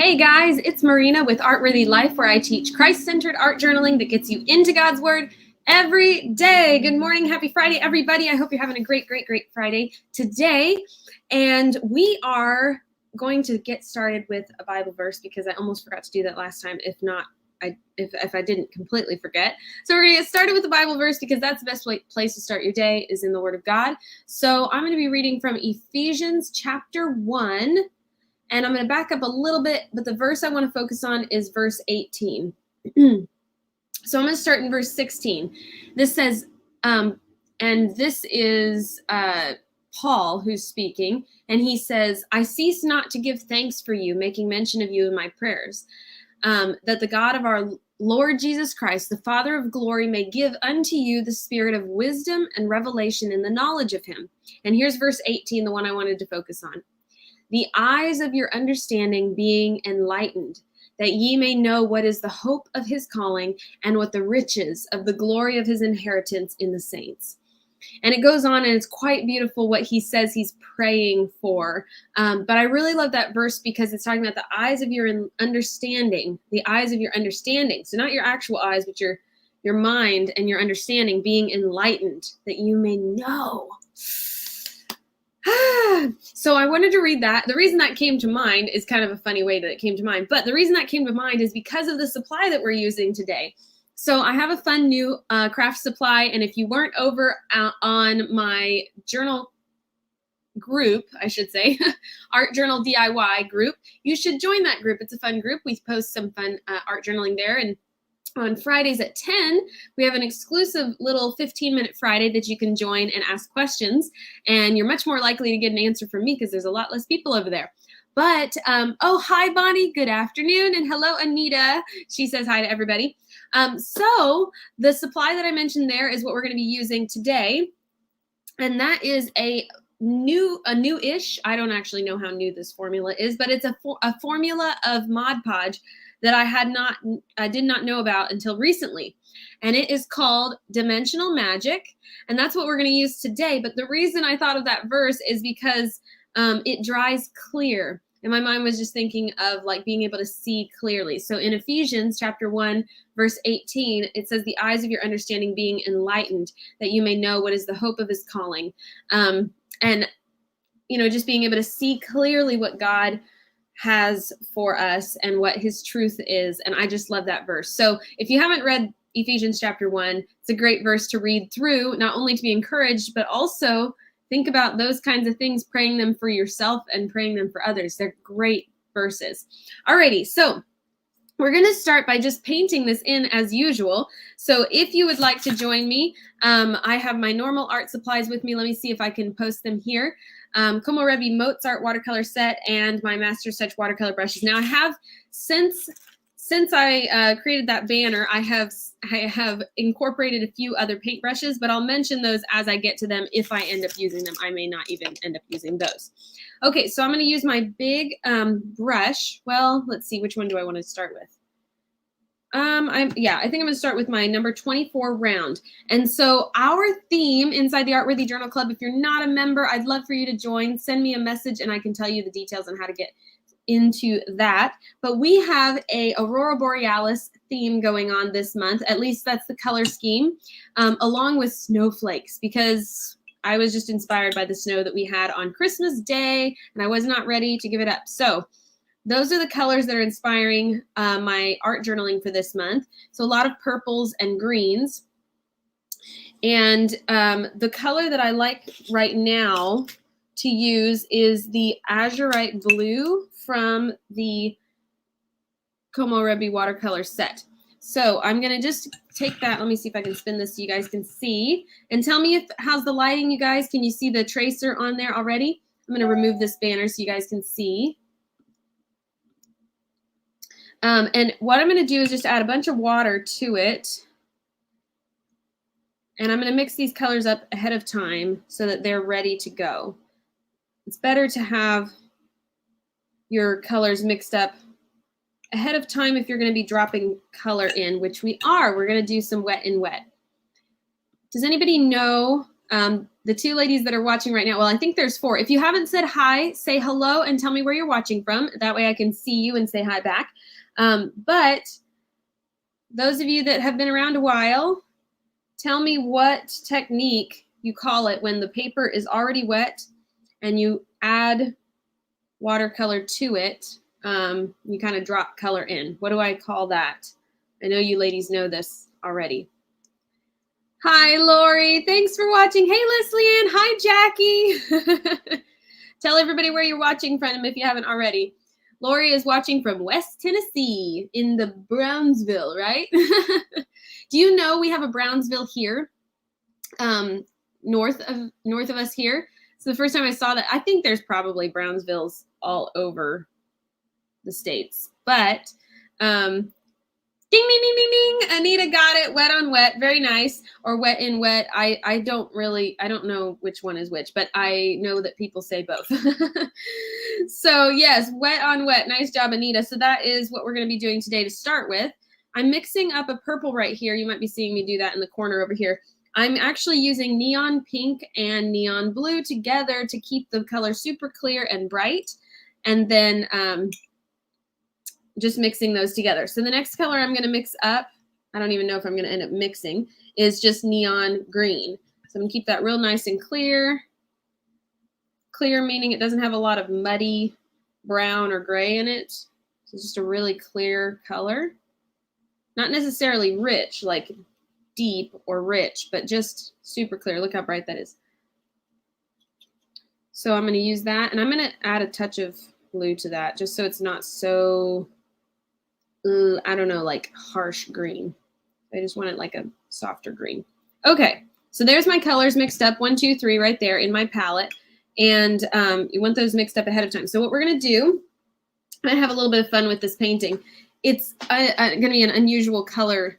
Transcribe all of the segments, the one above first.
Hey guys, it's Marina with Artworthy Life, where I teach Christ-centered art journaling that gets you into God's Word every day. Good morning, happy Friday, everybody. I hope you're having a great Friday today. And we are going to get started with a Bible verse because I almost forgot to do that last time. If not, if I didn't completely forget. So we're going to get started with the Bible verse because that's the best place to start your day is in the Word of God. So I'm going to be reading from Ephesians chapter 1. And I'm going to back up a little bit, but the verse I want to focus on is verse 18. So I'm going to start in verse 16. This says, and this is Paul who's speaking, and he says, I cease not to give thanks for you, making mention of you in my prayers, that the God of our Lord Jesus Christ, the Father of glory, may give unto you the spirit of wisdom and revelation in the knowledge of him. And here's verse 18, the one I wanted to focus on. The eyes of your understanding being enlightened, that ye may know what is the hope of his calling and what the riches of the glory of his inheritance in the saints. And it goes on, and it's quite beautiful what he says he's praying for. But I really love that verse because it's talking about the eyes of your understanding, the eyes of your understanding. So not your actual eyes, but your mind and your understanding being enlightened, that you may know. So I wanted to read that. The reason that came to mind is kind of a funny way that it came to mind. But the reason that came to mind is because of the supply that we're using today. So I have a fun new craft supply. And if you weren't over on my journal group, I should say, Art Journal DIY group, you should join that group. It's a fun group. We post some fun art journaling there. And on Fridays at 10, we have an exclusive little 15-minute Friday that you can join and ask questions. And you're much more likely to get an answer from me because there's a lot less people over there. But, oh, hi, Bonnie. Good afternoon. And hello, Anita. She says hi to everybody. So the supply that I mentioned there is what we're going to be using today. And that is a new-ish, I don't actually know how new this formula is, but it's a formula of Mod Podge that I did not know about until recently. And it is called Dimensional Magic. And that's what we're going to use today. But the reason I thought of that verse is because it dries clear. And my mind was just thinking of like being able to see clearly. So in Ephesians chapter 1, verse 18, it says, the eyes of your understanding being enlightened, that you may know what is the hope of his calling. And, just being able to see clearly what God has for us and what his truth is. And I just love that verse. So if you haven't read Ephesians chapter 1, it's a great verse to read through, not only to be encouraged, but also think about those kinds of things, praying them for yourself and praying them for others. They're great verses. Alrighty, so we're going to start by just painting this in as usual. So if you would like to join me, I have my normal art supplies with me. Let me see if I can post them here. Komorebi Mozart watercolor set and my Master's Touch watercolor brushes. Now I have, since I created that banner, I have incorporated a few other paint brushes, but I'll mention those as I get to them. If I end up using them, I may not even end up using those. Okay, so I'm going to use my big brush. Well, let's see, which one do I want to start with? I think I'm going to start with my number 24 round. And so our theme inside the Artworthy Journal Club, if you're not a member, I'd love for you to join. Send me a message and I can tell you the details on how to get into that. But we have a Aurora Borealis theme going on this month. At least that's the color scheme, along with snowflakes, because I was just inspired by the snow that we had on Christmas Day and I was not ready to give it up. So those are the colors that are inspiring my art journaling for this month. So a lot of purples and greens. And the color that I like right now to use is the Azurite Blue from the Komorebi watercolor set. So I'm going to just take that. Let me see if I can spin this so you guys can see. And tell me how's the lighting, you guys? Can you see the tracer on there already? I'm going to remove this banner so you guys can see. And what I'm going to do is just add a bunch of water to it. And I'm going to mix these colors up ahead of time so that they're ready to go. It's better to have your colors mixed up ahead of time if you're going to be dropping color in, which we are. We're going to do some wet and wet. Does anybody know The two ladies that are watching right now, well, I think there's 4. If you haven't said hi, say hello and tell me where you're watching from. That way I can see you and say hi back. But those of you that have been around a while, tell me what technique you call it when the paper is already wet and you add watercolor to it. You kind of drop color in. What do I call that? I know you ladies know this already. Hi, Lori. Thanks for watching. Hey, Leslie Ann. Hi, Jackie. Tell everybody where you're watching from if you haven't already. Lori is watching from West Tennessee in the Brownsville, right? Do you know we have a Brownsville here, north of us here? So the first time I saw that, I think there's probably Brownsvilles all over the states, but ding, ding, ding, ding, ding. Anita got it. Wet on wet. Very nice. Or wet in wet. I don't know which one is which, but I know that people say both. So yes, wet on wet. Nice job, Anita. So that is what we're going to be doing today to start with. I'm mixing up a purple right here. You might be seeing me do that in the corner over here. I'm actually using neon pink and neon blue together to keep the color super clear and bright. And then just mixing those together. So the next color I'm going to mix up, I don't even know if I'm going to end up mixing, is just neon green. So I'm going to keep that real nice and clear. Clear meaning it doesn't have a lot of muddy brown or gray in it. So it's just a really clear color. Not necessarily rich, like deep or rich, but just super clear. Look how bright that is. So I'm going to use that, and I'm going to add a touch of blue to that just so it's not so, I don't know, like harsh green. I just want it like a softer green. Okay, so there's my colors mixed up, 1, 2, 3 right there in my palette. And you want those mixed up ahead of time. So what we're going to do, I'm going to have a little bit of fun with this painting. It's going to be an unusual color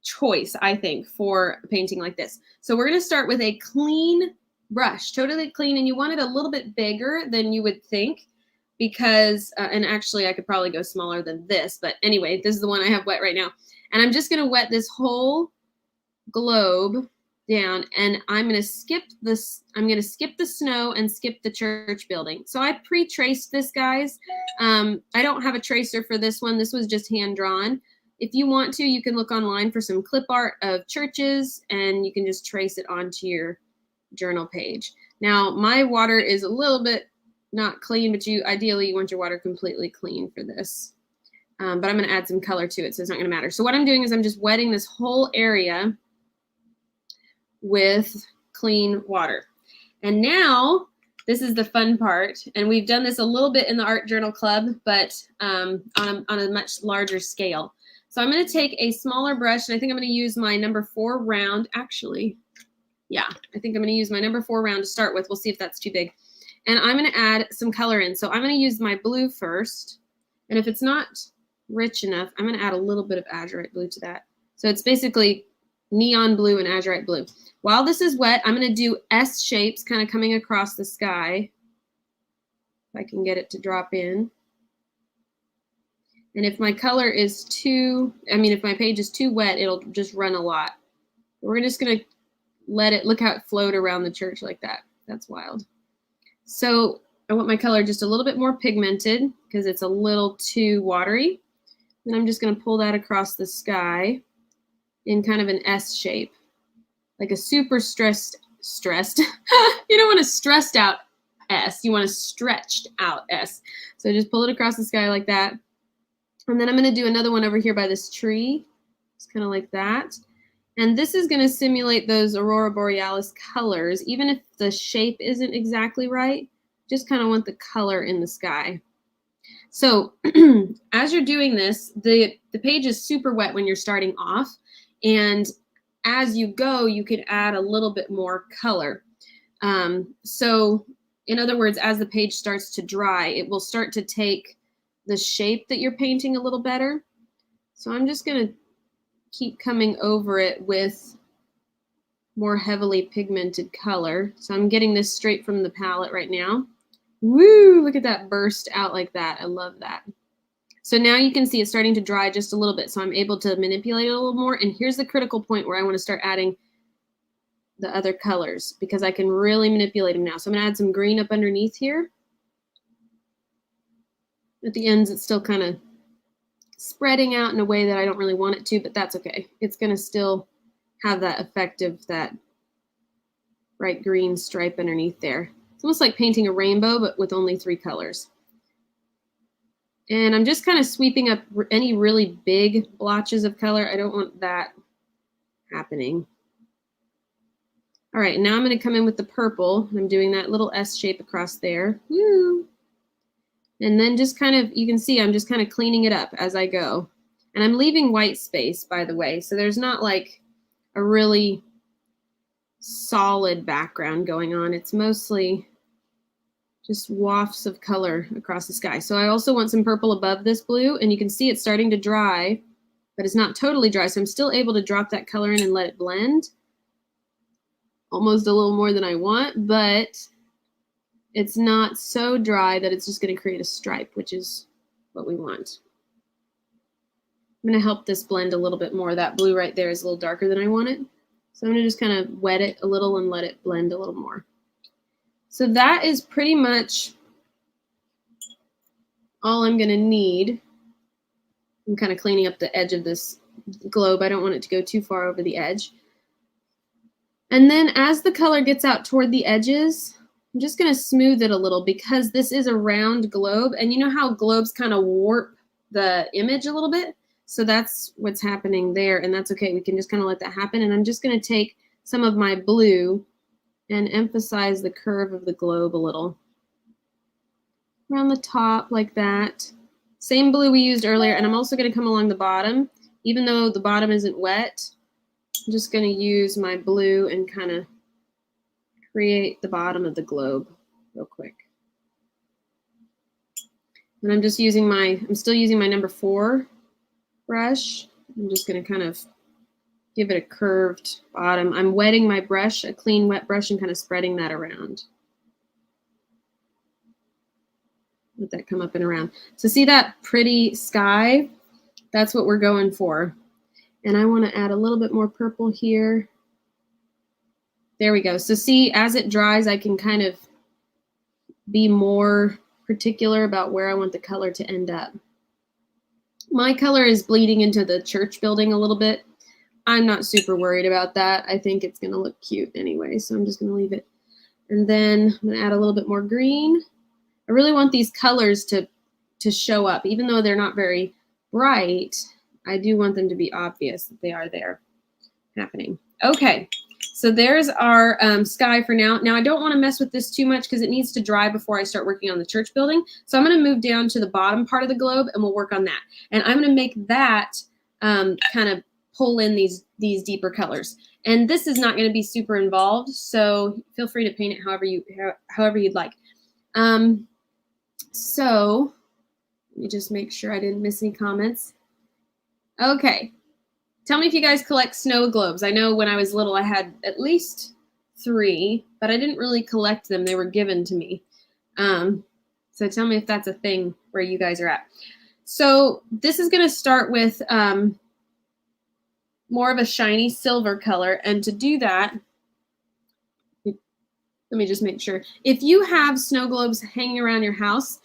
choice, I think, for a painting like this. So we're going to start with a clean brush, totally clean, and you want it a little bit bigger than you would think because, and actually I could probably go smaller than this, but anyway, this is the one I have wet right now. And I'm just going to wet this whole globe down, and I'm going to skip this. I'm going to skip the snow and skip the church building. So I pre-traced this, guys. I don't have a tracer for this one. This was just hand drawn. If you want to, you can look online for some clip art of churches, and you can just trace it onto your journal page. Now, my water is a little bit not clean, but ideally you want your water completely clean for this. But I'm going to add some color to it, so it's not going to matter. So what I'm doing is I'm just wetting this whole area with clean water. And now this is the fun part, and we've done this a little bit in the Art Journal Club, but on a much larger scale. So I'm going to take a smaller brush, and I think I'm going to use my number 4 round. Actually, yeah, I think I'm going to use my number 4 round to start with. We'll see if that's too big. And I'm going to add some color in. So I'm going to use my blue first, and if it's not rich enough, I'm going to add a little bit of azurite blue to that. So it's basically neon blue and azurite blue. While this is wet, I'm going to do S shapes kind of coming across the sky. If I can get it to drop in. And if my color is if my page is too wet, it'll just run a lot. We're just going to let it, look how it flowed around the church like that. That's wild. So I want my color just a little bit more pigmented because it's a little too watery. Then I'm just going to pull that across the sky in kind of an S shape, like a super stressed. You don't want a stressed out S. You want a stretched out S. So just pull it across the sky like that. And then I'm going to do another one over here by this tree. It's kind of like that. And this is going to simulate those Aurora Borealis colors, even if the shape isn't exactly right. Just kind of want the color in the sky. So as you're doing this, the page is super wet when you're starting off. And as you go, you can add a little bit more color. So in other words, as the page starts to dry, it will start to take the shape that you're painting a little better. So I'm just going to keep coming over it with more heavily pigmented color. So I'm getting this straight from the palette right now. Woo, look at that burst out like that. I love that. So now you can see it's starting to dry just a little bit. So I'm able to manipulate it a little more. And here's the critical point where I want to start adding the other colors because I can really manipulate them now. So I'm gonna add some green up underneath here. At the ends, it's still kind of spreading out in a way that I don't really want it to, but that's okay. It's gonna still have that effect of that bright green stripe underneath there. It's almost like painting a rainbow, but with only 3 colors. And I'm just kind of sweeping up any really big blotches of color. I don't want that happening. All right, now I'm going to come in with the purple. I'm doing that little S shape across there. Woo! And then just kind of, you can see I'm just kind of cleaning it up as I go. And I'm leaving white space, by the way. So there's not like a really solid background going on. It's mostly just wafts of color across the sky. So I also want some purple above this blue, and you can see it's starting to dry, but it's not totally dry. So I'm still able to drop that color in and let it blend. Almost a little more than I want, but it's not so dry that it's just going to create a stripe, which is what we want. I'm going to help this blend a little bit more. That blue right there is a little darker than I want it. So I'm going to just kind of wet it a little and let it blend a little more. So that is pretty much all I'm going to need. I'm kind of cleaning up the edge of this globe. I don't want it to go too far over the edge. And then as the color gets out toward the edges, I'm just going to smooth it a little because this is a round globe. And you know how globes kind of warp the image a little bit? So that's what's happening there. And that's okay. We can just kind of let that happen. And I'm just going to take some of my blue and emphasize the curve of the globe a little. Around the top like that. Same blue we used earlier. And I'm also going to come along the bottom. Even though the bottom isn't wet, I'm just going to use my blue and kind of create the bottom of the globe real quick. And I'm just using I'm still using my number 4 brush. I'm just going to kind of give it a curved bottom. I'm wetting my brush, a clean wet brush, and kind of spreading that around. Let that come up and around. So see that pretty sky? That's what we're going for. And I want to add a little bit more purple here. There we go. So see, as it dries, I can kind of be more particular about where I want the color to end up. My color is bleeding into the church building a little bit. I'm not super worried about that. I think it's going to look cute anyway, so I'm just going to leave it. And then I'm going to add a little bit more green. I really want these colors to show up. Even though they're not very bright, I do want them to be obvious that they are there happening. Okay, so there's our sky for now. Now, I don't want to mess with this too much because it needs to dry before I start working on the church building. So I'm going to move down to the bottom part of the globe and we'll work on that. And I'm going to make that kind of pull in these deeper colors. And this is not going to be super involved, so feel free to paint it however you'd like. So let me just make sure I didn't miss any comments. Okay. Tell me if you guys collect snow globes. I know when I was little, I had at least 3, but I didn't really collect them. They were given to me. So tell me if that's a thing where you guys are at. So this is going to start with more of a shiny silver color. And to do that, let me just make sure. If you have snow globes hanging around your house,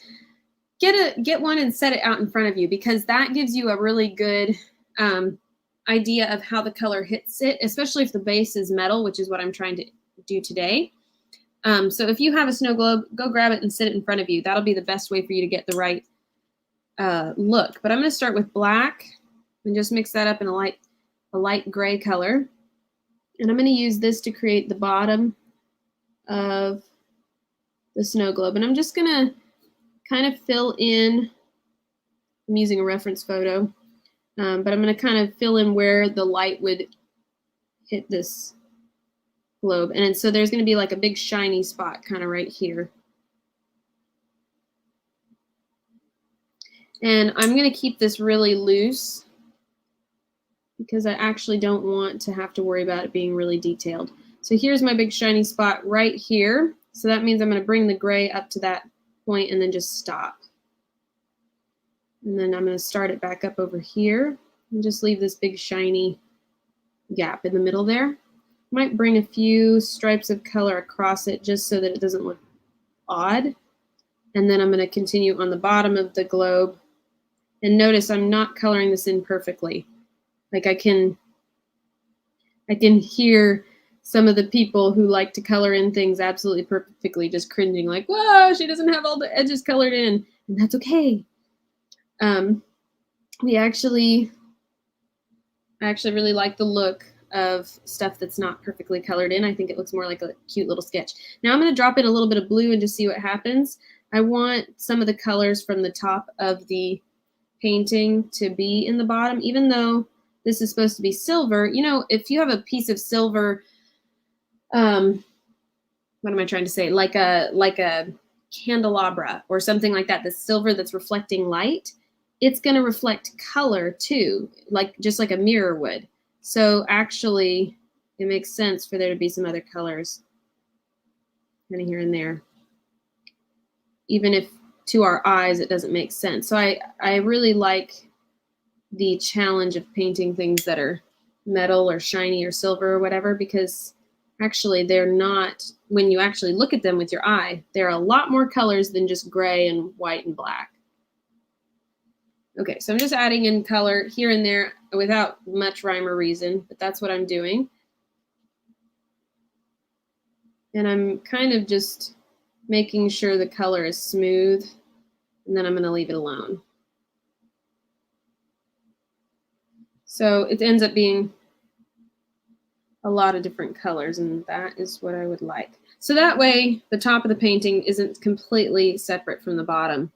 get one and set it out in front of you because that gives you a really good idea of how the color hits it, especially if the base is metal, which is what I'm trying to do today. So if you have a snow globe, go grab it and sit it in front of you. That'll be the best way for you to get the right look. But I'm going to start with black and just mix that up in a light gray color. And I'm going to use this to create the bottom of the snow globe. And I'm just going to kind of fill in, I'm using a reference photo, but I'm going to kind of fill in where the light would hit this globe. And so there's going to be like a big shiny spot kind of right here. And I'm going to keep this really loose because I actually don't want to have to worry about it being really detailed. So here's my big shiny spot right here. So that means I'm going to bring the gray up to that point and then just stop. And then I'm going to start it back up over here and just leave this big shiny gap in the middle there. Might bring a few stripes of color across it just so that it doesn't look odd. And then I'm going to continue on the bottom of the globe. And notice I'm not coloring this in perfectly. Like I can hear some of the people who like to color in things absolutely perfectly just cringing like, whoa, she doesn't have all the edges colored in. And that's okay. I actually really like the look of stuff that's not perfectly colored in. I think it looks more like a cute little sketch. Now I'm going to drop in a little bit of blue and just see what happens. I want some of the colors from the top of the painting to be in the bottom, even though this is supposed to be silver. You know, if you have a piece of silver, what am I trying to say? Like a candelabra or something like that, that's silver that's reflecting light, it's going to reflect color too, like just like a mirror would. So actually, it makes sense for there to be some other colors kind of here and there, even if to our eyes it doesn't make sense. So I really like the challenge of painting things that are metal or shiny or silver or whatever, because actually they're not, when you actually look at them with your eye, there are a lot more colors than just gray and white and black. Okay, so I'm just adding in color here and there without much rhyme or reason, but that's what I'm doing. And I'm kind of just making sure the color is smooth, and then I'm going to leave it alone. So it ends up being a lot of different colors, and that is what I would like. So that way the top of the painting isn't completely separate from the bottom.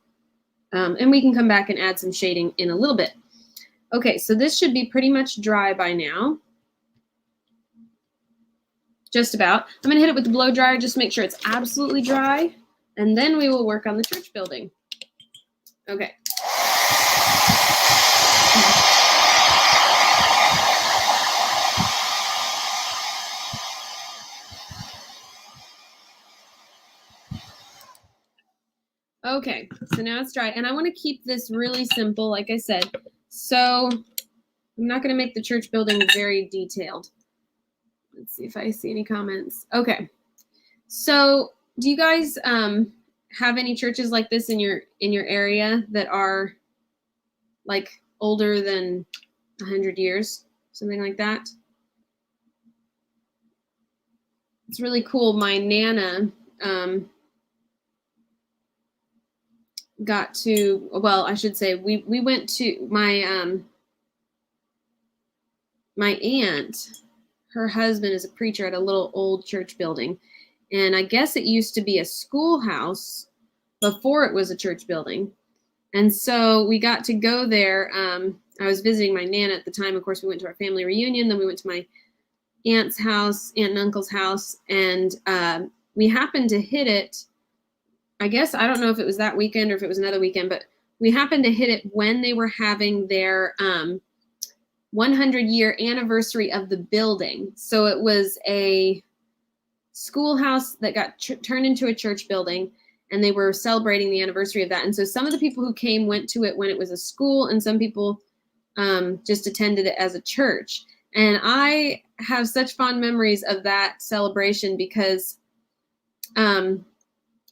And we can come back and add some shading in a little bit. Okay, so this should be pretty much dry by now. Just about. I'm going to hit it with the blow dryer, just make sure it's absolutely dry, and then we will work on the church building. Okay. Okay, so now it's dry, and I want to keep this really simple, like I said. So I'm not going to make the church building very detailed. Let's see if I see any comments. Okay, so do you guys have any churches like this in your area that are like older than 100 years, something like that? It's really cool. My Nana got to, well, I should say we went to my my aunt, her husband is a preacher at a little old church building, and I guess it used to be a schoolhouse before it was a church building. And so we got to go there. I was visiting my Nana at the time. Of course, we went to our family reunion. Then we went to my aunt's house, aunt and uncle's house, and we happened to hit it. I guess, I don't know if it was that weekend or if it was another weekend, but we happened to hit it when they were having their 100-year anniversary of the building. So it was a schoolhouse that got turned into a church building, and they were celebrating the anniversary of that. And so some of the people who came went to it when it was a school, and some people just attended it as a church. And I have such fond memories of that celebration because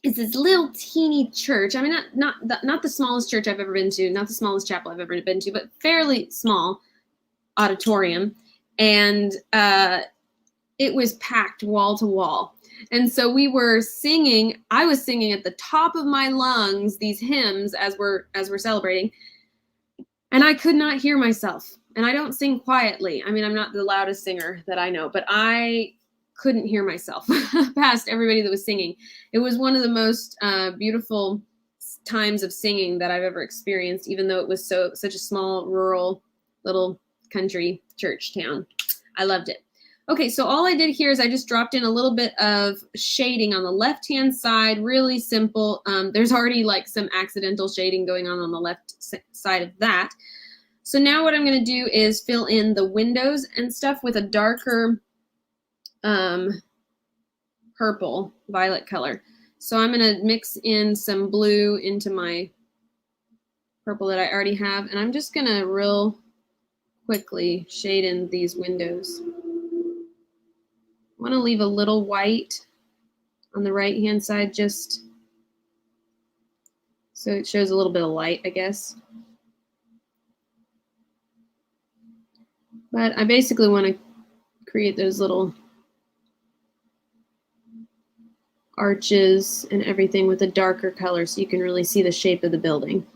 it's this little teeny church. I mean, not the smallest church I've ever been to, not the smallest chapel I've ever been to, but fairly small auditorium. And it was packed wall to wall. And so we were singing, I was singing at the top of my lungs these hymns as we're celebrating. And I could not hear myself. And I don't sing quietly. I mean, I'm not the loudest singer that I know, but I couldn't hear myself past everybody that was singing. It was one of the most beautiful times of singing that I've ever experienced, even though it was such a small, rural, little country church town. I loved it. Okay, so all I did here is I just dropped in a little bit of shading on the left-hand side, really simple. There's already like some accidental shading going on the left side of that. So now what I'm going to do is fill in the windows and stuff with a darker purple, violet color. So I'm going to mix in some blue into my purple that I already have, and I'm just going to real quickly shade in these windows. want to leave a little white on the right-hand side just so it shows a little bit of light, I guess. But I basically want to create those little arches and everything with a darker color so you can really see the shape of the building.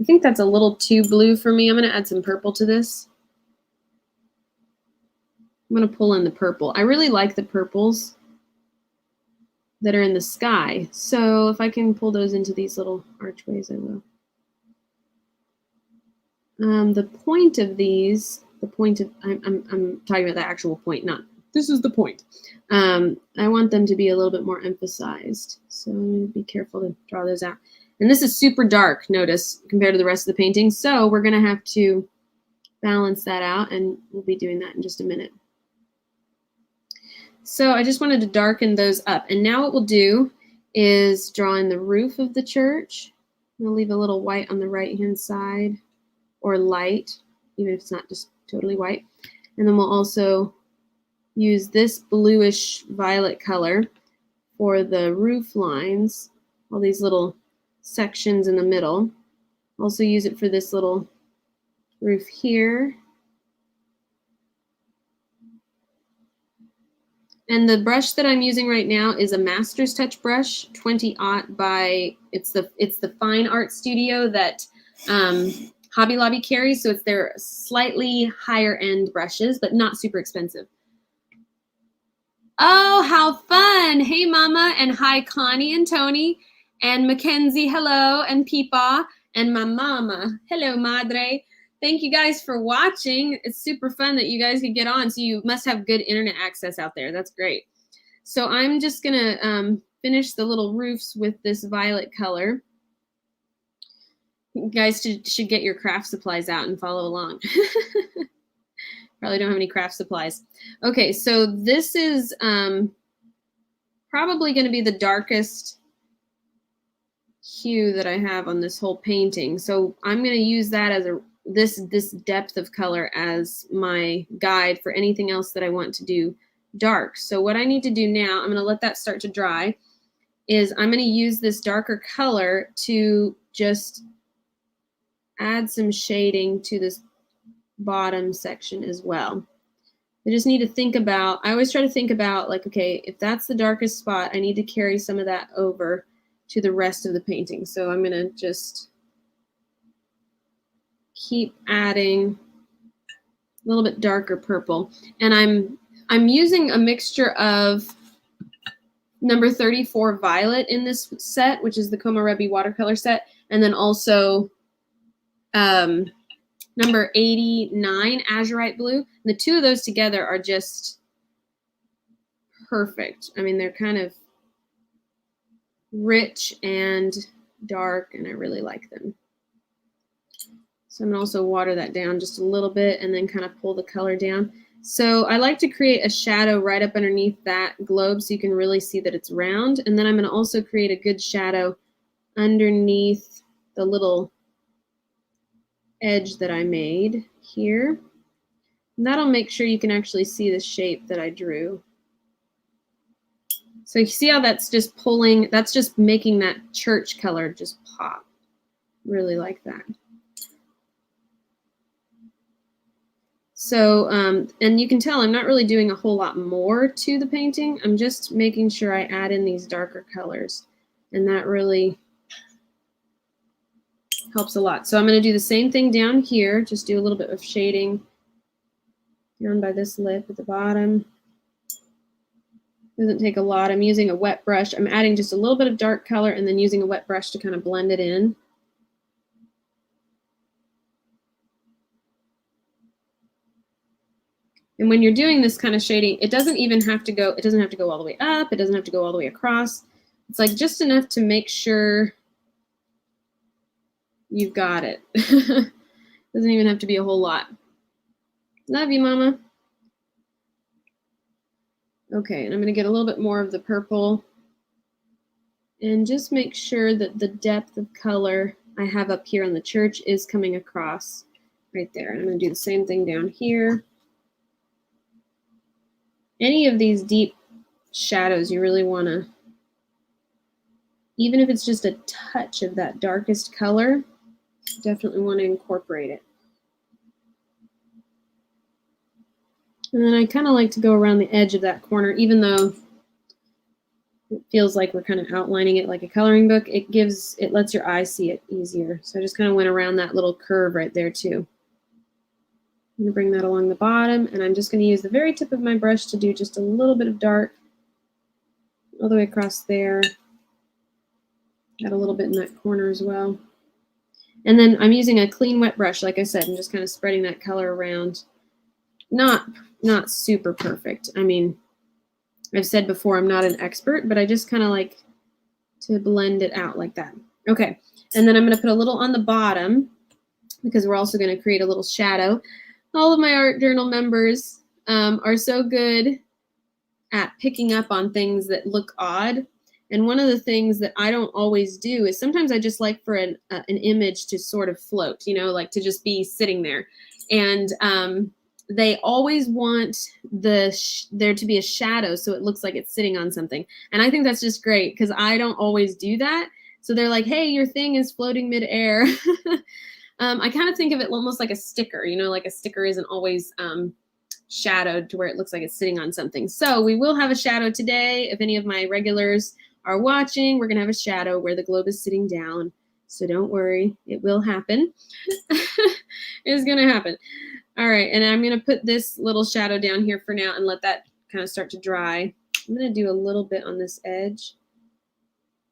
I think that's a little too blue for me. I'm going to add some purple to this. I'm going to pull in the purple. I really like the purples that are in the sky. So if I can pull those into these little archways, I will. The point of these, I'm talking about the actual point, not this is the point. I want them to be a little bit more emphasized. So I'm going to be careful to draw those out. And this is super dark, notice, compared to the rest of the painting. So we're going to have to balance that out, and we'll be doing that in just a minute. So I just wanted to darken those up. And now what we'll do is draw in the roof of the church. We'll leave a little white on the right-hand side, or light, even if it's not just totally white. And then we'll also use this bluish violet color for the roof lines, all these little sections in the middle. Also use it for this little roof here. And the brush that I'm using right now is a Master's Touch brush, 20-aught by, it's the Fine Art Studio that Hobby Lobby carries. So it's their slightly higher end brushes, but not super expensive. Oh, how fun. Hey, Mama, and hi, Connie and Tony, and Mackenzie, hello, and Peepaw, and my mama. Hello, Madre. Thank you guys for watching. It's super fun that you guys could get on. So you must have good internet access out there. That's great. So I'm just going to finish the little roofs with this violet color. You guys should get your craft supplies out and follow along. Probably don't have any craft supplies. Okay, so this is probably going to be the darkest hue that I have on this whole painting. So I'm going to use that as this depth of color as my guide for anything else that I want to do dark. So what I need to do now, I'm going to let that start to dry, is I'm going to use this darker color to just add some shading to this bottom section as well. I just need to think about, I always try to think about, like, okay, if that's the darkest spot, I need to carry some of that over to the rest of the painting. So I'm going to just keep adding a little bit darker purple. And I'm using a mixture of number 34 Violet in this set, which is the Komorebi watercolor set, and then also number 89 Azurite Blue. And the two of those together are just perfect. I mean, they're kind of rich and dark, and I really like them. So I'm going to also water that down just a little bit and then kind of pull the color down. So I like to create a shadow right up underneath that globe so you can really see that it's round. And then I'm going to also create a good shadow underneath the little edge that I made here. And that'll make sure you can actually see the shape that I drew. So you see how that's just pulling, that's just making that church color just pop. Really like that. So, and you can tell I'm not really doing a whole lot more to the painting. I'm just making sure I add in these darker colors, and that really helps a lot. So I'm going to do the same thing down here, just do a little bit of shading down by this lip at the bottom. Doesn't take a lot. I'm using a wet brush. I'm adding just a little bit of dark color and then using a wet brush to kind of blend it in. And when you're doing this kind of shading, it doesn't even have to go, it doesn't have to go all the way up. It doesn't have to go all the way across. It's like just enough to make sure you've got it. Doesn't even have to be a whole lot. Love you, Mama. Okay, and I'm going to get a little bit more of the purple and just make sure that the depth of color I have up here on the church is coming across right there. And I'm going to do the same thing down here. Any of these deep shadows, you really want to, even if it's just a touch of that darkest color, definitely want to incorporate it. And then I kind of like to go around the edge of that corner, even though it feels like we're kind of outlining it like a coloring book. It lets your eye see it easier. So I just kind of went around that little curve right there too. I'm going to bring that along the bottom, and I'm just going to use the very tip of my brush to do just a little bit of dark all the way across there. Got a little bit in that corner as well. And then I'm using a clean wet brush, like I said, and just kind of spreading that color around. Not super perfect. I mean, I've said before I'm not an expert, but I just kind of like to blend it out like that. Okay, and then I'm going to put a little on the bottom because we're also going to create a little shadow. All of my art journal members are so good at picking up on things that look odd. And one of the things that I don't always do is sometimes I just like for an image to sort of float, you know, like to just be sitting there. And they always want there to be a shadow so it looks like it's sitting on something. And I think that's just great because I don't always do that. So they're like, hey, your thing is floating midair. I kind of think of it almost like a sticker, you know, like a sticker isn't always shadowed to where it looks like it's sitting on something. So we will have a shadow today. If any of my regulars are watching, we're going to have a shadow where the globe is sitting down. So don't worry, it will happen. It's going to happen. All right, and I'm going to put this little shadow down here for now and let that kind of start to dry. I'm going to do a little bit on this edge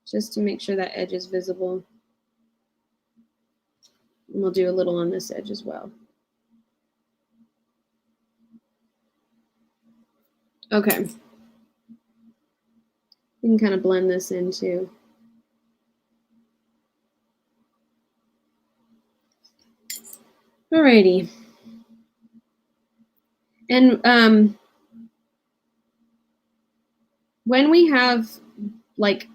just to make sure that edge is visible. And we'll do a little on this edge as well. Okay. We can kind of blend this in too. Alrighty. And when we have like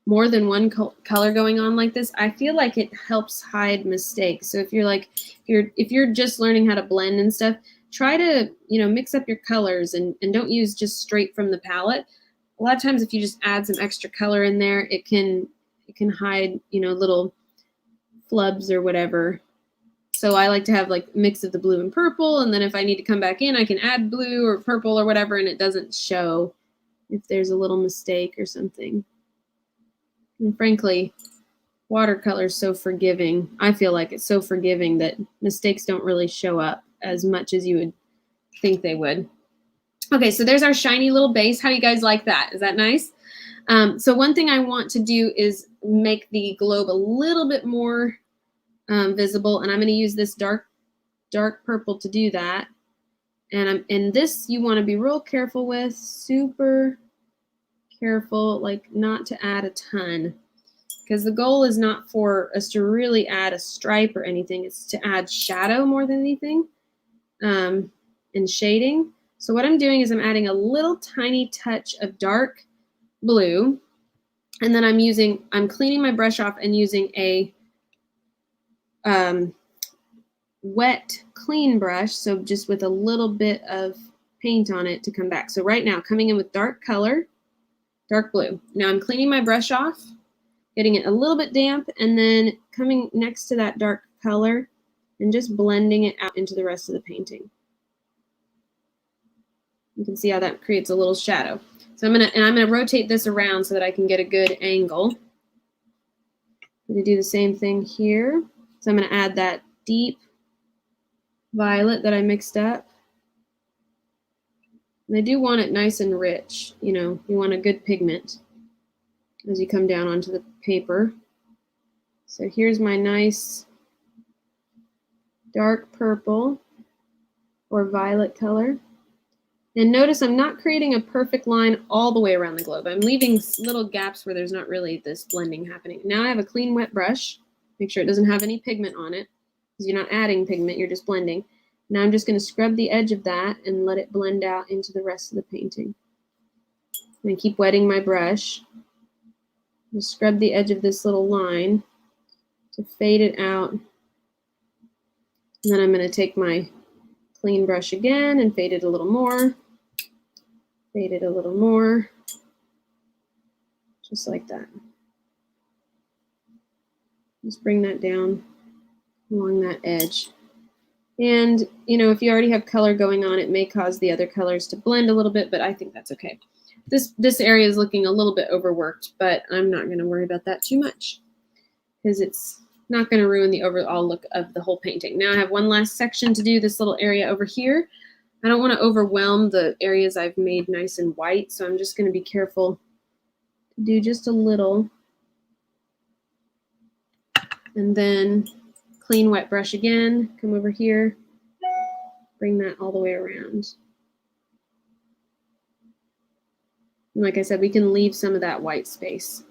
more than one color going on like this, I feel like it helps hide mistakes. So if you're like, if you're just learning how to blend and stuff, try to, you know, mix up your colors and don't use just straight from the palette. A lot of times if you just add some extra color in there, it can hide, you know, little flubs or whatever. So I like to have like a mix of the blue and purple, and then if I need to come back in, I can add blue or purple or whatever, and it doesn't show if there's a little mistake or something. And frankly, watercolor is so forgiving. I feel like it's so forgiving that mistakes don't really show up as much as you would think they would. Okay, so there's our shiny little base. How do you guys like that? Is that nice? So one thing I want to do is make the globe a little bit more visible, and I'm going to use this dark purple to do that. And this you want to be real careful with, super careful, like not to add a ton, because the goal is not for us to really add a stripe or anything. It's to add shadow more than anything, and shading. So what I'm doing is I'm adding a little tiny touch of dark blue, and then I'm cleaning my brush off and using a wet clean brush, so just with a little bit of paint on it to come back. So right now, coming in with dark color, dark blue. Now I'm cleaning my brush off, getting it a little bit damp, and then coming next to that dark color and just blending it out into the rest of the painting. You can see how that creates a little shadow. So I'm gonna rotate this around so that I can get a good angle. I'm gonna do the same thing here. So I'm gonna add that deep violet that I mixed up. And I do want it nice and rich. You know, you want a good pigment as you come down onto the paper. So here's my nice dark purple or violet color. And notice I'm not creating a perfect line all the way around the globe. I'm leaving little gaps where there's not really this blending happening. Now I have a clean wet brush. Make sure it doesn't have any pigment on it, because you're not adding pigment, you're just blending. Now I'm just going to scrub the edge of that and let it blend out into the rest of the painting. And keep wetting my brush. Just scrub the edge of this little line to fade it out. And then I'm going to take my clean brush again and fade it a little more. Fade it a little more, just like that. Just bring that down along that edge. And, you know, if you already have color going on, it may cause the other colors to blend a little bit, but I think that's okay. This area is looking a little bit overworked, but I'm not going to worry about that too much because it's not going to ruin the overall look of the whole painting. Now I have one last section to do, this little area over here. I don't want to overwhelm the areas I've made nice and white, so I'm just going to be careful to do just a little. And then clean wet brush again, come over here, bring that all the way around. And like I said, we can leave some of that white space.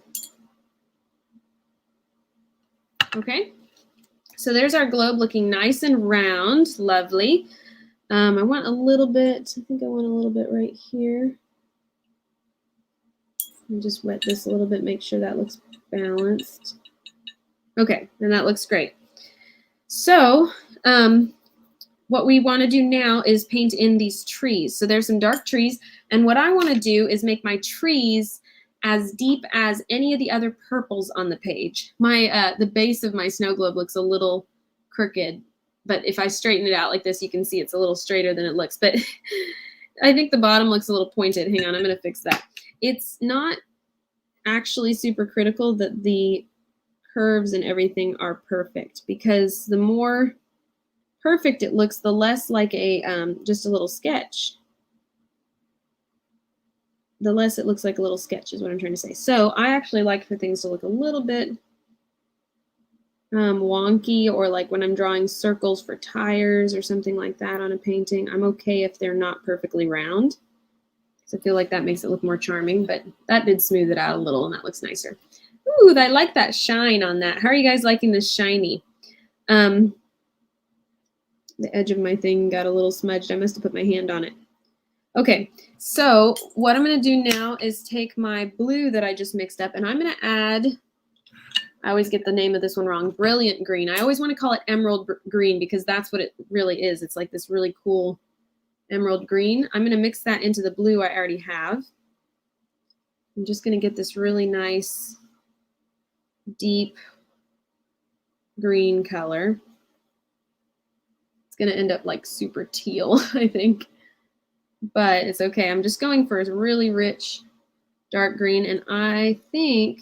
Okay, so there's our globe looking nice and round, lovely. I want a little bit, I think I want a little bit right here. And just wet this a little bit, make sure that looks balanced. Okay, and that looks great. So what we want to do now is paint in these trees. So there's some dark trees, and what I want to do is make my trees as deep as any of the other purples on the page. My the base of my snow globe looks a little crooked, but if I straighten it out like this, you can see it's a little straighter than it looks, but I think the bottom looks a little pointed. Hang on, I'm going to fix that. It's not actually super critical that the curves and everything are perfect, because the more perfect it looks, the less like a just a little sketch. The less it looks like a little sketch is what I'm trying to say. So I actually like for things to look a little bit wonky, or like when I'm drawing circles for tires or something like that on a painting, I'm okay if they're not perfectly round. So I feel like that makes it look more charming, but that did smooth it out a little and that looks nicer. Ooh, I like that shine on that. How are you guys liking this shiny? The edge of my thing got a little smudged. I must have put my hand on it. Okay, so what I'm going to do now is take my blue that I just mixed up, and I'm going to add, I always get the name of this one wrong, Brilliant Green. I always want to call it Emerald Green because that's what it really is. It's like this really cool emerald green. I'm going to mix that into the blue I already have. I'm just going to get this really nice, deep green color. It's going to end up like super teal, I think. But it's okay. I'm just going for a really rich dark green, and I think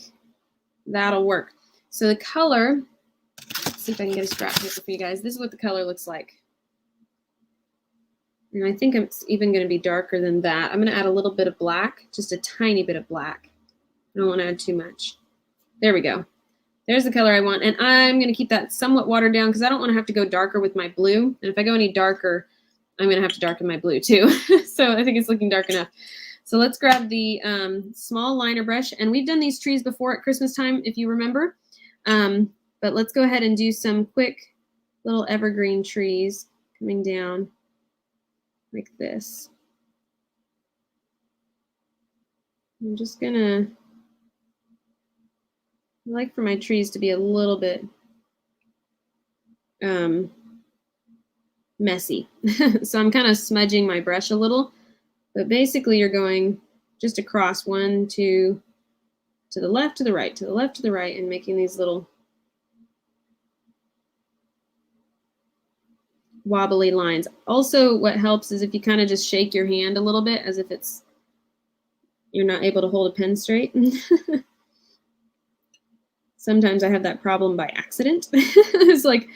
that'll work. So the color, let's see if I can get a scrap paper for you guys. This is what the color looks like. And I think it's even going to be darker than that. I'm going to add a little bit of black, just a tiny bit of black. I don't want to add too much. There we go. There's the color I want. And I'm going to keep that somewhat watered down because I don't want to have to go darker with my blue. And if I go any darker, I'm going to have to darken my blue too. So I think it's looking dark enough. So let's grab the small liner brush. And we've done these trees before at Christmas time, if you remember. But let's go ahead and do some quick little evergreen trees coming down like this. I'm just going to, I like for my trees to be a little bit messy. So I'm kind of smudging my brush a little, but basically you're going just across 1, 2, to the left, to the right, to the left, to the right, and making these little wobbly lines. Also, what helps is if you kind of just shake your hand a little bit as if it's, you're not able to hold a pen straight. Sometimes I have that problem by accident. It's like,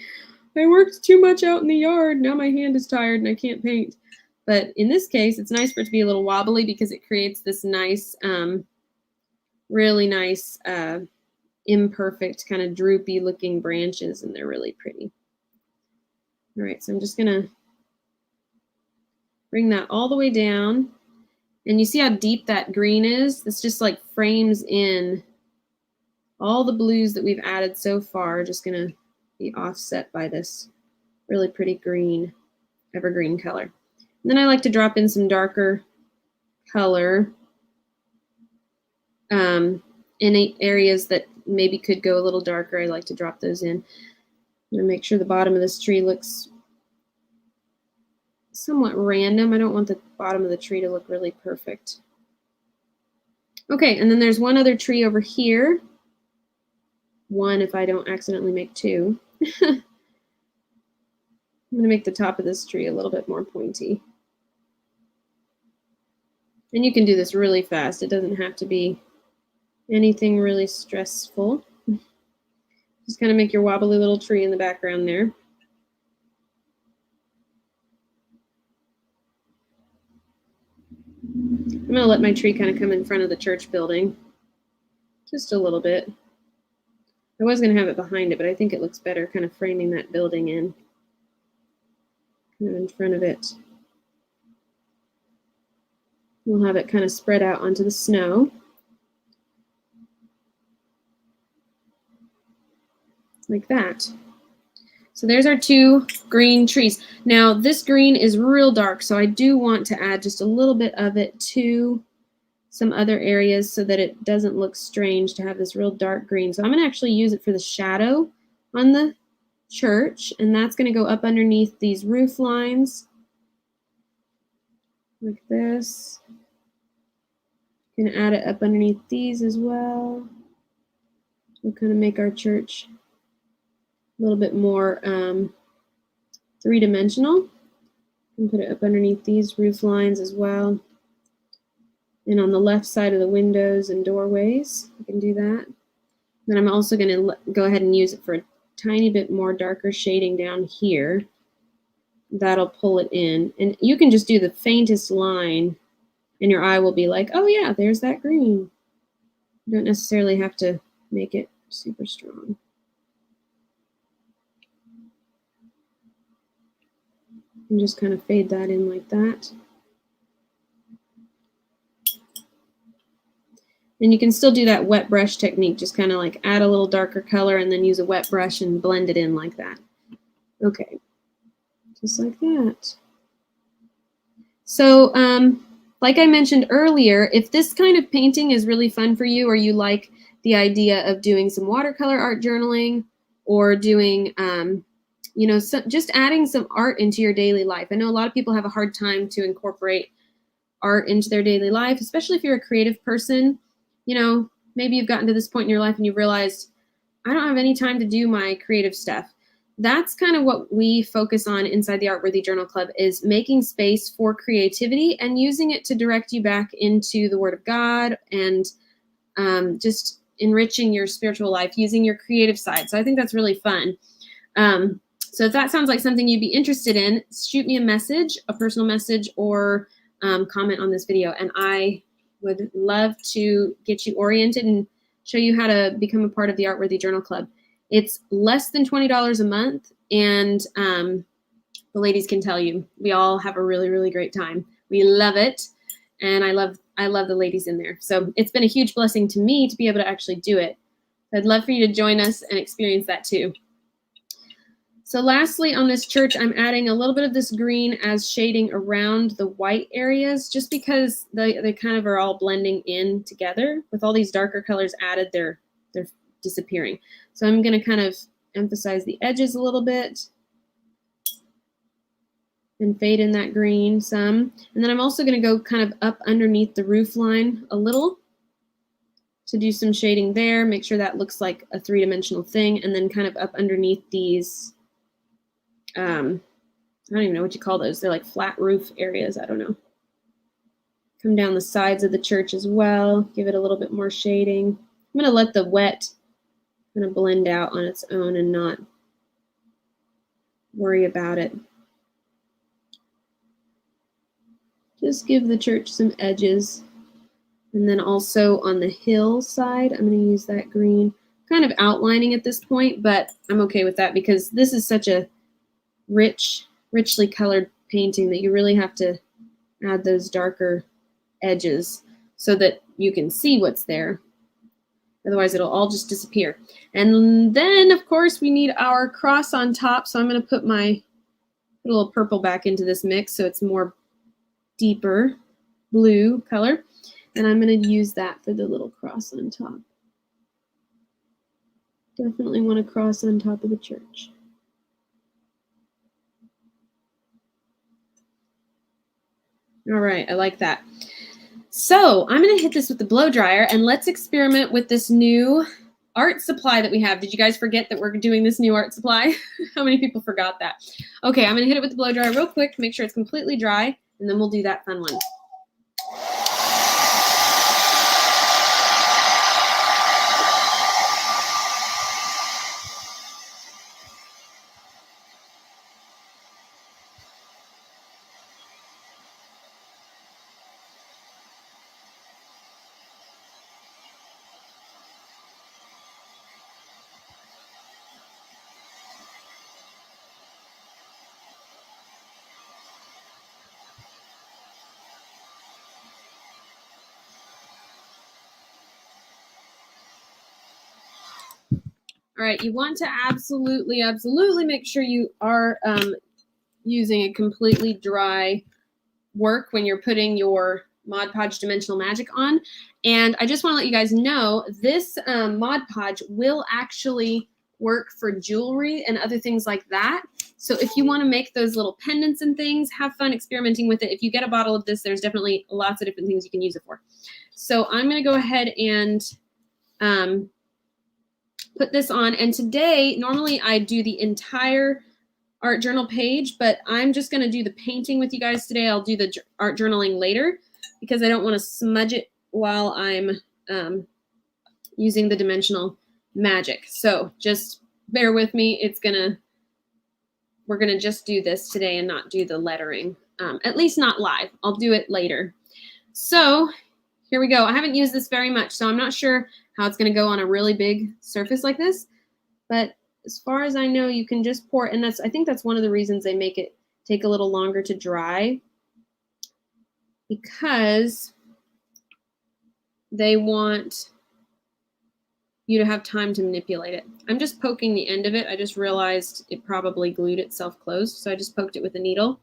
I worked too much out in the yard. Now my hand is tired and I can't paint. But in this case, it's nice for it to be a little wobbly because it creates this nice, really nice, imperfect, kind of droopy looking branches, and they're really pretty. All right, so I'm just gonna bring that all the way down. And you see how deep that green is? This just like frames in all the blues that we've added so far, just gonna be offset by this really pretty green, evergreen color. And then I like to drop in some darker color in areas that maybe could go a little darker. I like to drop those in. I'm gonna make sure the bottom of this tree looks somewhat random. I don't want the bottom of the tree to look really perfect. Okay, and then there's one other tree over here. One if I don't accidentally make two. I'm going to make the top of this tree a little bit more pointy. And you can do this really fast. It doesn't have to be anything really stressful. Just kind of make your wobbly little tree in the background there. I'm going to let my tree kind of come in front of the church building. Just a little bit. I was going to have it behind it, but I think it looks better kind of framing that building in. Kind of in front of it. We'll have it kind of spread out onto the snow. Like that. So there's our two green trees. Now this green is real dark, so I do want to add just a little bit of it to some other areas so that it doesn't look strange to have this real dark green. So I'm going to actually use it for the shadow on the church, and that's going to go up underneath these roof lines like this. Going to add it up underneath these as well. We'll kind of make our church a little bit more three-dimensional. And put it up underneath these roof lines as well. And on the left side of the windows and doorways, I can do that. Then I'm also going to go ahead and use it for a tiny bit more darker shading down here. That'll pull it in. And you can just do the faintest line and your eye will be like, oh yeah, there's that green. You don't necessarily have to make it super strong. And just kind of fade that in like that. And you can still do that wet brush technique, just kind of like add a little darker color and then use a wet brush and blend it in like that. Okay, just like that. So like I mentioned earlier, if this kind of painting is really fun for you, or you like the idea of doing some watercolor art journaling, or doing, you know, just adding some art into your daily life. I know a lot of people have a hard time to incorporate art into their daily life, especially if you're a creative person. You know, maybe you've gotten to this point in your life and you've realized, I don't have any time to do my creative stuff. That's kind of what we focus on inside the Artworthy Journal Club, is making space for creativity and using it to direct you back into the Word of God and just enriching your spiritual life using your creative side. So I think that's really fun. So if that sounds like something you'd be interested in, shoot me a message, a personal message, or comment on this video, and I would love to get you oriented and show you how to become a part of the Artworthy Journal Club. It's less than $20 a month, and the ladies can tell you, we all have a really, really great time. We love it, and I love the ladies in there. So it's been a huge blessing to me to be able to actually do it. I'd love for you to join us and experience that too. So lastly, on this church, I'm adding a little bit of this green as shading around the white areas, just because they kind of are all blending in together. With all these darker colors added, they're disappearing. So I'm going to kind of emphasize the edges a little bit and fade in that green some. And then I'm also going to go kind of up underneath the roof line a little to do some shading there, make sure that looks like a three-dimensional thing, and then kind of up underneath these, I don't even know what you call those. They're like flat roof areas. I don't know. Come down the sides of the church as well. Give it a little bit more shading. I'm going to let the wet kind of blend out on its own and not worry about it. Just give the church some edges. And then also on the hill side, I'm going to use that green. Kind of outlining at this point, but I'm okay with that because this is such a richly colored painting that you really have to add those darker edges so that you can see what's there. Otherwise, it'll all just disappear. And then, of course, we need our cross on top. So I'm going to put a little purple back into this mix so it's more deeper blue color. And I'm going to use that for the little cross on top. Definitely want a cross on top of the church. All right, I like that. So I'm going to hit this with the blow dryer, and let's experiment with this new art supply that we have. Did you guys forget that we're doing this new art supply? How many people forgot that? Okay, I'm going to hit it with the blow dryer real quick, make sure it's completely dry, and then we'll do that fun one. All right, you want to absolutely make sure you are using a completely dry work when you're putting your Mod Podge Dimensional Magic on. And I just want to let you guys know this Mod Podge will actually work for jewelry and other things like that. So if you want to make those little pendants and things, have fun experimenting with it. If you get a bottle of this, there's definitely lots of different things you can use it for. So I'm going to go ahead and put this on. And today, normally I do the entire art journal page, but I'm just going to do the painting with you guys today. I'll do the art journaling later because I don't want to smudge it while I'm using the dimensional magic. So just bear with me. We're going to just do this today and not do the lettering, at least not live. I'll do it later. So here we go. I haven't used this very much, so I'm not sure how it's going to go on a really big surface like this, but as far as I know, you can just pour it, and I think that's one of the reasons they make it take a little longer to dry, because they want you to have time to manipulate it. I'm just poking the end of it. I just realized it probably glued itself closed, so I just poked it with a needle.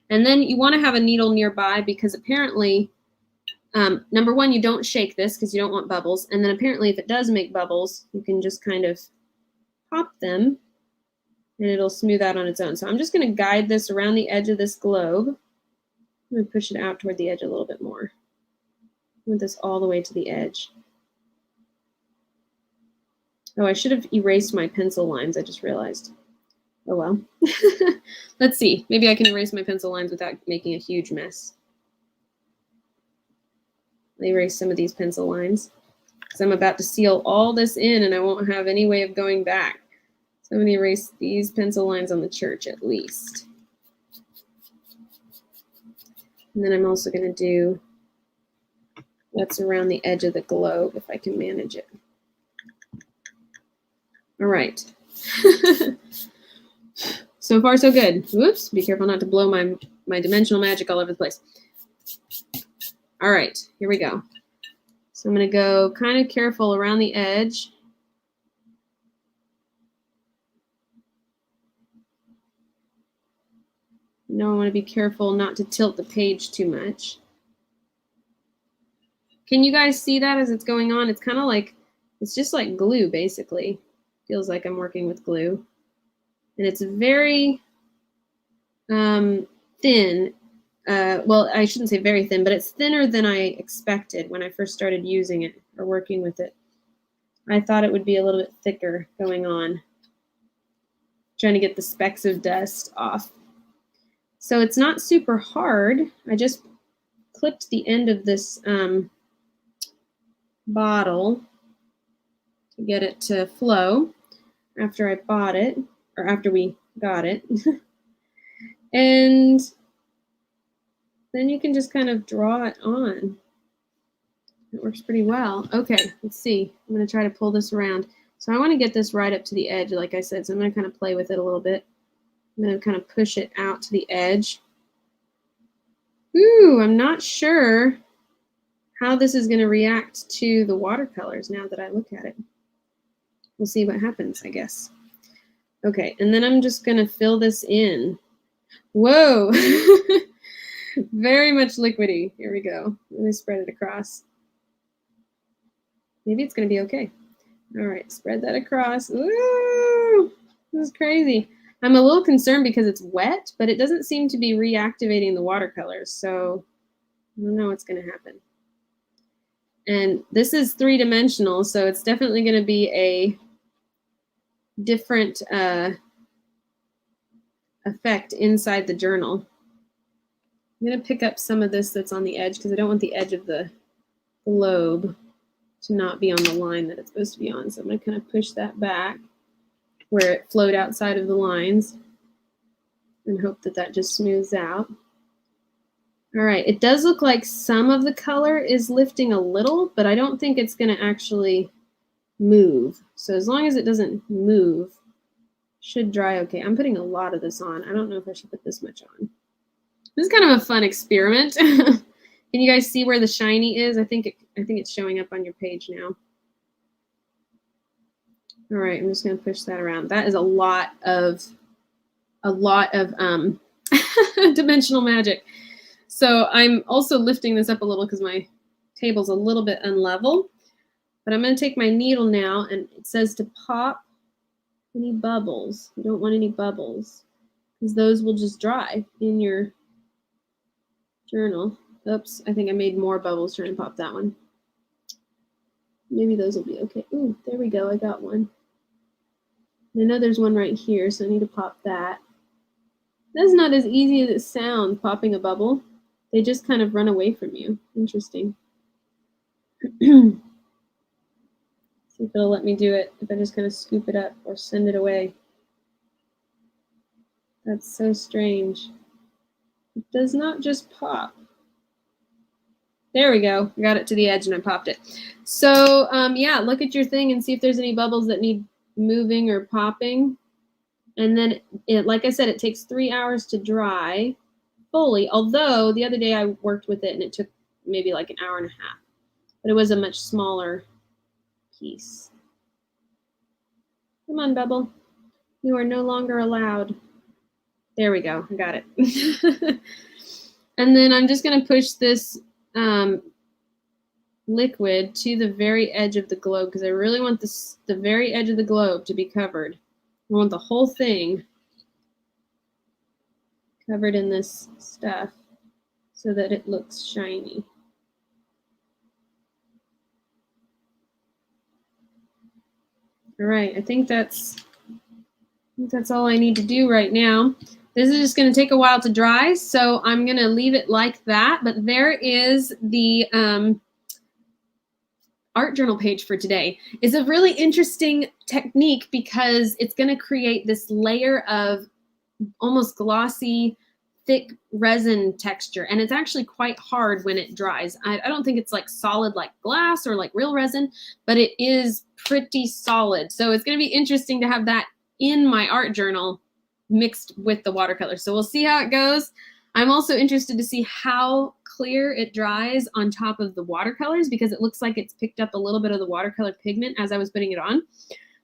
And then you want to have a needle nearby because apparently, number one, you don't shake this because you don't want bubbles. And then apparently if it does make bubbles, you can just kind of pop them and it'll smooth out on its own. So I'm just going to guide this around the edge of this globe. I'm going to push it out toward the edge a little bit more. I want this all the way to the edge. Oh, I should have erased my pencil lines. I just realized. Oh well. Let's see. Maybe I can erase my pencil lines without making a huge mess. I'll erase some of these pencil lines because I'm about to seal all this in and I won't have any way of going back. So I'm going to erase these pencil lines on the church at least. And then I'm also going to do what's around the edge of the globe if I can manage it. All right. So far, so good. Whoops, be careful not to blow my dimensional magic all over the place. All right, here we go. So I'm going to go kind of careful around the edge. No, I want to be careful not to tilt the page too much. Can you guys see that as it's going on? It's kind of like, it's just like glue, basically. Feels like I'm working with glue. And it's very thin. Well, I shouldn't say very thin, but it's thinner than I expected when I first started using it or working with it. I thought it would be a little bit thicker going on, trying to get the specks of dust off. So it's not super hard. I just clipped the end of this bottle to get it to flow after I bought it, or after we got it. And then you can just kind of draw it on. It works pretty well. Okay, let's see. I'm going to try to pull this around. So I want to get this right up to the edge, like I said. So I'm going to kind of play with it a little bit. I'm going to kind of push it out to the edge. Ooh, I'm not sure how this is going to react to the watercolors now that I look at it. We'll see what happens, I guess. Okay, and then I'm just going to fill this in. Whoa! Very much liquidy. Here we go. Let me spread it across. Maybe it's going to be okay. All right, spread that across. Ooh, this is crazy. I'm a little concerned because it's wet, but it doesn't seem to be reactivating the watercolors. So I don't know what's going to happen. And this is 3-dimensional, so it's definitely going to be a different effect inside the journal. I'm going to pick up some of this that's on the edge because I don't want the edge of the globe to not be on the line that it's supposed to be on. So I'm going to kind of push that back where it flowed outside of the lines and hope that that just smooths out. All right, it does look like some of the color is lifting a little, but I don't think it's going to actually move. So as long as it doesn't move, it should dry okay. I'm putting a lot of this on. I don't know if I should put this much on. This is kind of a fun experiment. Can you guys see where the shiny is? I think it's showing up on your page now. All right, I'm just going to push that around. That is a lot of dimensional magic. So I'm also lifting this up a little because my table's a little bit unlevel. But I'm going to take my needle now, and it says to pop any bubbles. You don't want any bubbles because those will just dry in your journal. Oops, I think I made more bubbles trying to pop that one. Maybe those will be okay. Ooh, there we go. I got one. I know there's one right here, so I need to pop that. That's not as easy as it sounds, popping a bubble. They just kind of run away from you. Interesting. See if it'll let me do it, if I just kind of scoop it up or send it away. That's so strange. It does not just pop. There we go. I got it to the edge and I popped it. So yeah, look at your thing and see if there's any bubbles that need moving or popping. And then, like I said, it takes 3 hours to dry fully. Although the other day I worked with it and it took maybe like an hour and a half. But it was a much smaller piece. Come on, Bubble. You are no longer allowed. There we go. I got it. And then I'm just going to push this liquid to the very edge of the globe because I really want the very edge of the globe to be covered. I want the whole thing covered in this stuff so that it looks shiny. All right, I think that's all I need to do right now. This is just going to take a while to dry, so I'm going to leave it like that. But there is the art journal page for today. It's a really interesting technique because it's going to create this layer of almost glossy, thick resin texture. And it's actually quite hard when it dries. I don't think it's like solid like glass or like real resin, but it is pretty solid. So it's going to be interesting to have that in my art journal mixed with the watercolor. So we'll see how it goes. I'm also interested to see how clear it dries on top of the watercolors because it looks like it's picked up a little bit of the watercolor pigment as I was putting it on,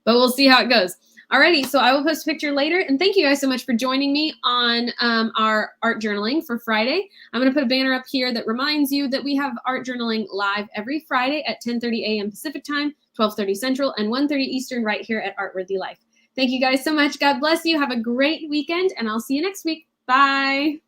but we'll see how it goes. Alrighty, so I will post a picture later, and thank you guys so much for joining me on our art journaling for Friday. I'm going to put a banner up here that reminds you that we have art journaling live every Friday at 10:30 a.m. Pacific time, 12:30 Central, and 1:30 Eastern right here at Artworthy Life. Thank you guys so much. God bless you. Have a great weekend, and I'll see you next week. Bye.